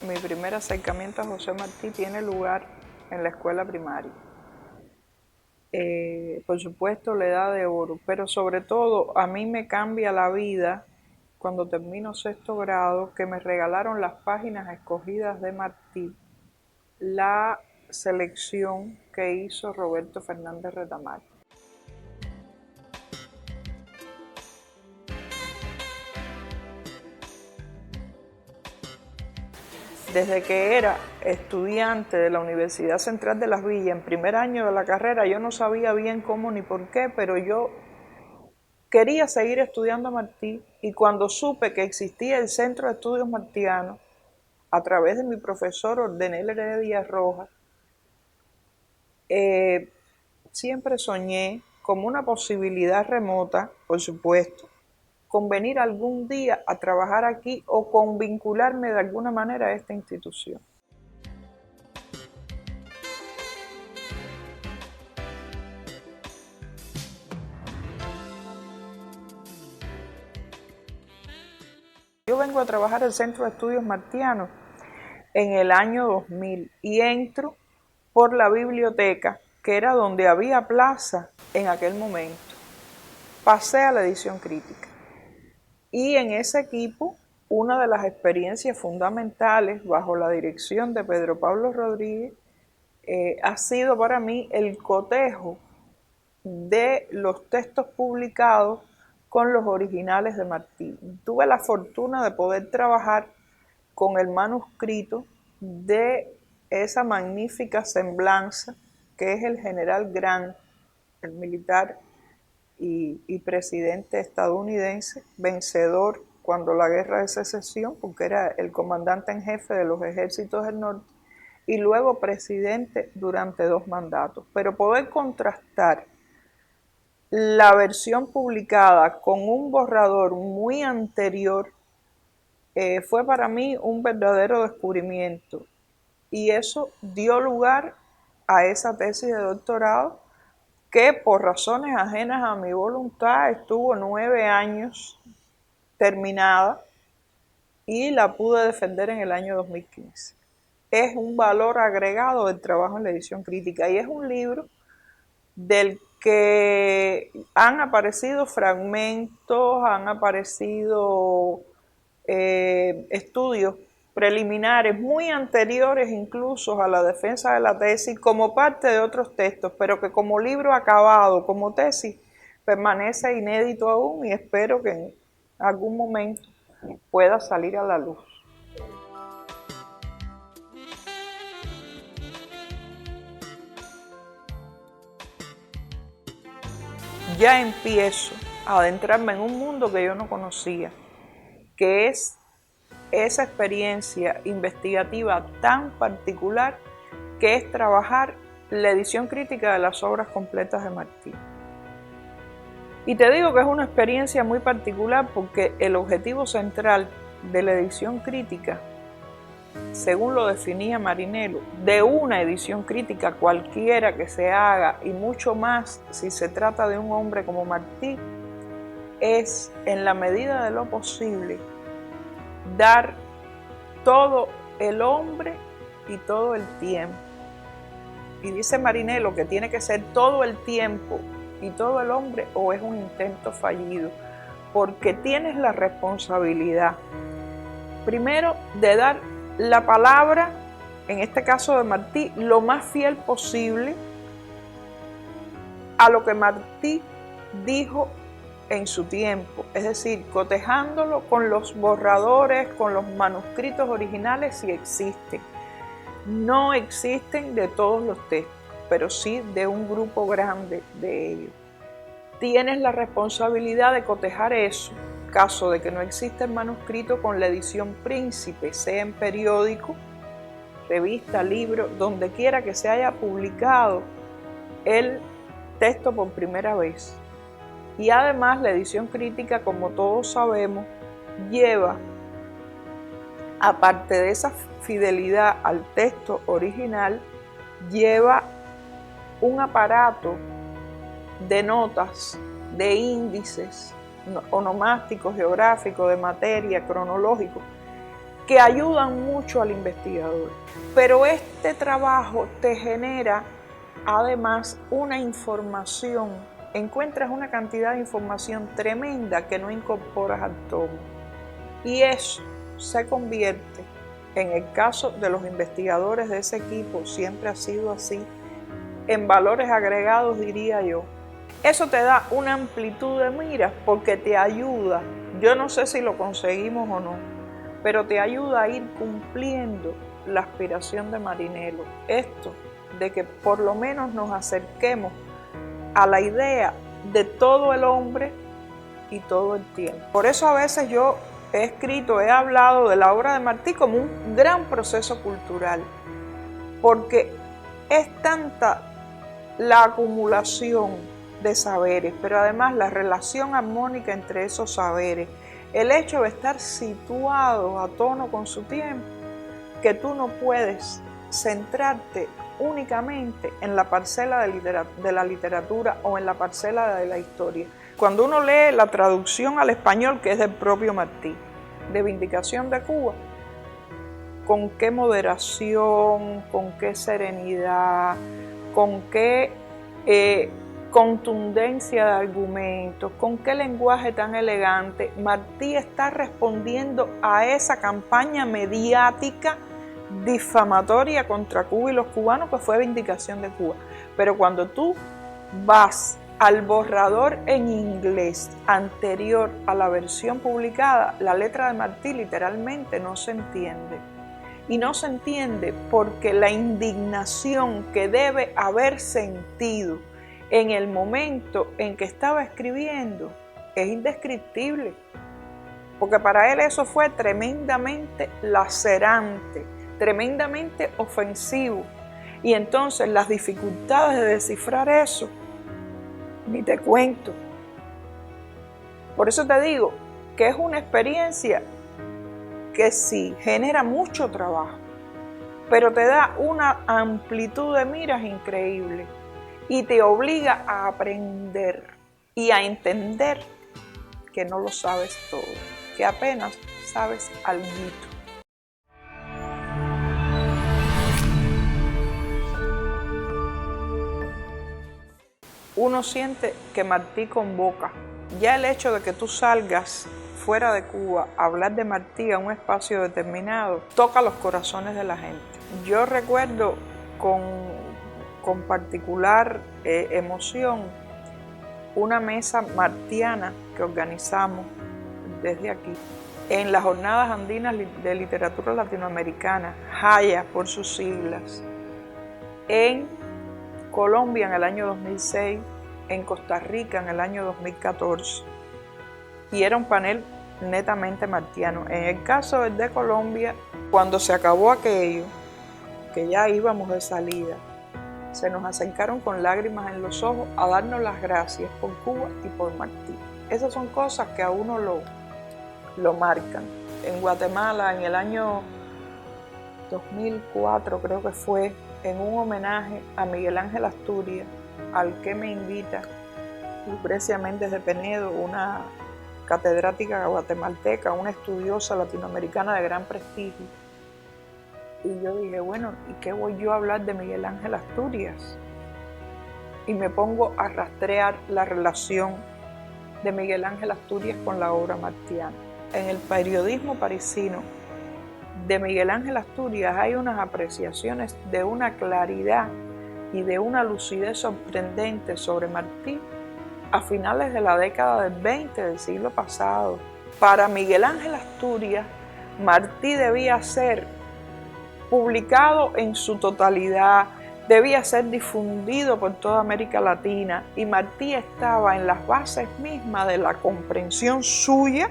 Mi primer acercamiento a José Martí tiene lugar en la escuela primaria. Por supuesto, la edad de oro, pero sobre todo a mí me cambia la vida cuando termino sexto grado, que me regalaron las páginas escogidas de Martí, la selección que hizo Roberto Fernández Retamar. Desde que era estudiante de la Universidad Central de Las Villas, en primer año de la carrera, yo no sabía bien cómo ni por qué, pero yo quería seguir estudiando a Martí, y cuando supe que existía el Centro de Estudios Martianos, a través de mi profesor Ordenel Heredia Rojas, siempre soñé como una posibilidad remota, por supuesto, con venir algún día a trabajar aquí o con vincularme de alguna manera a esta institución. Yo vengo a trabajar al Centro de Estudios Martianos en el año 2000 y entro por la biblioteca, que era donde había plaza en aquel momento. Pasé a la edición crítica. Y en ese equipo, una de las experiencias fundamentales bajo la dirección de Pedro Pablo Rodríguez ha sido para mí el cotejo de los textos publicados con los originales de Martí. Tuve la fortuna de poder trabajar con el manuscrito de esa magnífica semblanza que es el general Grant, el militar y presidente estadounidense, vencedor cuando la guerra de secesión, porque era el comandante en jefe de los ejércitos del norte, y luego presidente durante 2 mandatos. Pero poder contrastar la versión publicada con un borrador muy anterior fue para mí un verdadero descubrimiento, y eso dio lugar a esa tesis de doctorado que por razones ajenas a mi voluntad estuvo 9 años terminada y la pude defender en el año 2015. Es un valor agregado del trabajo en la edición crítica y es un libro del que han aparecido fragmentos, han aparecido estudios preliminares muy anteriores incluso a la defensa de la tesis como parte de otros textos, pero que como libro acabado, como tesis, permanece inédito aún y espero que en algún momento pueda salir a la luz. Ya empiezo a adentrarme en un mundo que yo no conocía, que es esa experiencia investigativa tan particular que es trabajar la edición crítica de las obras completas de Martí. Y te digo que es una experiencia muy particular porque el objetivo central de la edición crítica, según lo definía Marinello, de una edición crítica cualquiera que se haga, y mucho más si se trata de un hombre como Martí, es, en la medida de lo posible, dar todo el hombre y todo el tiempo. Y dice Marinello que tiene que ser todo el tiempo y todo el hombre, o es un intento fallido, porque tienes la responsabilidad, primero, de dar la palabra, en este caso de Martí, lo más fiel posible a lo que Martí dijo en su tiempo, es decir, cotejándolo con los borradores, con los manuscritos originales si existen. No existen de todos los textos, pero sí de un grupo grande de ellos. Tienes la responsabilidad de cotejar eso, caso de que no exista el manuscrito, con la edición príncipe, sea en periódico, revista, libro, donde quiera que se haya publicado el texto por primera vez. Y además la edición crítica, como todos sabemos, lleva, aparte de esa fidelidad al texto original, lleva un aparato de notas, de índices onomásticos, geográficos, de materia, cronológicos, que ayudan mucho al investigador. Pero este trabajo te genera además una información, encuentras una cantidad de información tremenda que no incorporas al tomo. Y eso se convierte, en el caso de los investigadores de ese equipo, siempre ha sido así, en valores agregados, diría yo. Eso te da una amplitud de miras porque te ayuda, yo no sé si lo conseguimos o no, pero te ayuda a ir cumpliendo la aspiración de Marinello. Esto de que por lo menos nos acerquemos a la idea de todo el hombre y todo el tiempo. Por eso a veces yo he hablado de la obra de Martí como un gran proceso cultural, porque es tanta la acumulación de saberes, pero además la relación armónica entre esos saberes, el hecho de estar situado a tono con su tiempo, que tú no puedes centrarte únicamente en la parcela de la literatura o en la parcela de la historia. Cuando uno lee la traducción al español, que es del propio Martí, de Vindicación de Cuba, con qué moderación, con qué serenidad, con qué contundencia de argumentos, con qué lenguaje tan elegante, Martí está respondiendo a esa campaña mediática difamatoria contra Cuba y los cubanos, que fue Vindicación de Cuba. Pero cuando tú vas al borrador en inglés anterior a la versión publicada, la letra de Martí literalmente no se entiende. Y no se entiende porque la indignación que debe haber sentido en el momento en que estaba escribiendo es indescriptible. Porque para él eso fue tremendamente lacerante, tremendamente ofensivo. Y entonces las dificultades de descifrar eso, ni te cuento. Por eso te digo que es una experiencia que sí genera mucho trabajo, pero te da una amplitud de miras increíble y te obliga a aprender y a entender que no lo sabes todo, que apenas sabes alguito. Uno siente que Martí convoca. Ya el hecho de que tú salgas fuera de Cuba a hablar de Martí a un espacio determinado toca los corazones de la gente. Yo recuerdo con particular emoción una mesa martiana que organizamos desde aquí en las Jornadas Andinas de Literatura Latinoamericana, JAYA por sus siglas, en Colombia en el año 2006, en Costa Rica en el año 2014, y era un panel netamente martiano. En el caso de Colombia, cuando se acabó aquello, que ya íbamos de salida, se nos acercaron con lágrimas en los ojos a darnos las gracias por Cuba y por Martí. Esas son cosas que a uno lo marcan. En Guatemala, en el año 2004, creo que fue, en un homenaje a Miguel Ángel Asturias, al que me invita Lucrecia Méndez de Penedo, una catedrática guatemalteca, una estudiosa latinoamericana de gran prestigio. Y yo dije, bueno, ¿y qué voy yo a hablar de Miguel Ángel Asturias? Y me pongo a rastrear la relación de Miguel Ángel Asturias con la obra martiana. En el periodismo parisino de Miguel Ángel Asturias hay unas apreciaciones de una claridad y de una lucidez sorprendente sobre Martí a finales de la década del 20 del siglo pasado. Para Miguel Ángel Asturias, Martí debía ser publicado en su totalidad, debía ser difundido por toda América Latina, y Martí estaba en las bases mismas de la comprensión suya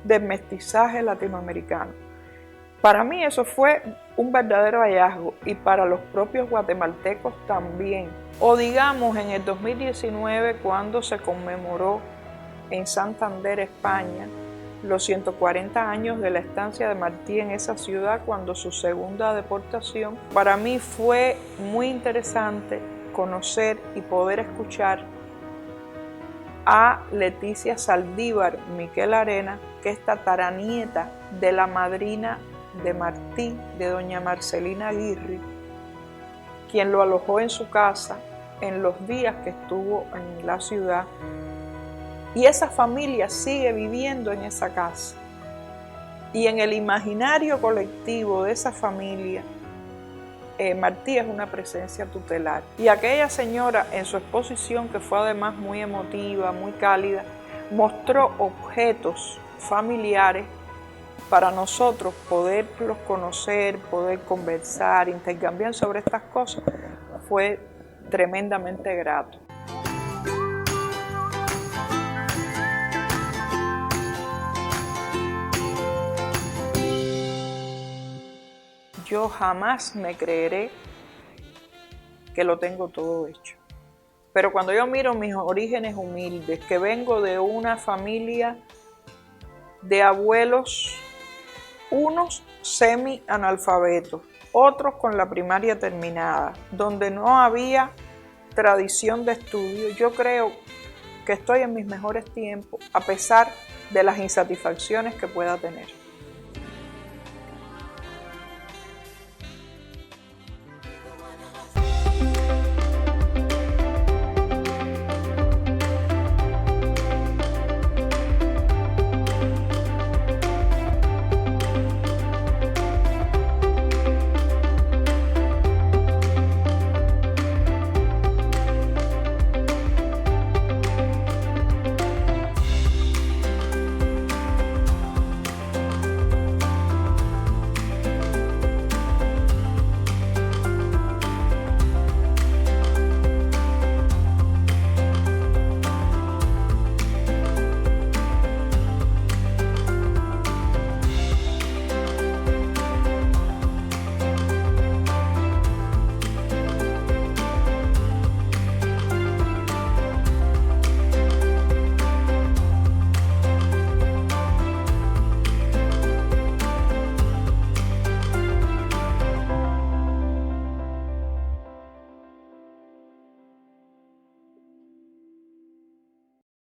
del mestizaje latinoamericano. Para mí eso fue un verdadero hallazgo, y para los propios guatemaltecos también. O digamos en el 2019, cuando se conmemoró en Santander, España, los 140 años de la estancia de Martí en esa ciudad, cuando su segunda deportación. Para mí fue muy interesante conocer y poder escuchar a Leticia Saldívar Miquel Arena, que es tataranieta de la madrina de Martí, de doña Marcelina Aguirre, quien lo alojó en su casa en los días que estuvo en la ciudad, y esa familia sigue viviendo en esa casa. Y en el imaginario colectivo de esa familia, Martí es una presencia tutelar. Y aquella señora, en su exposición, que fue además muy emotiva, muy cálida, mostró objetos familiares para nosotros poderlos conocer, poder conversar, intercambiar sobre estas cosas. Fue tremendamente grato. Yo jamás me creeré que lo tengo todo hecho. Pero cuando yo miro mis orígenes humildes, que vengo de una familia de abuelos, unos semi-analfabetos, otros con la primaria terminada, donde no había tradición de estudio, yo creo que estoy en mis mejores tiempos, a pesar de las insatisfacciones que pueda tener.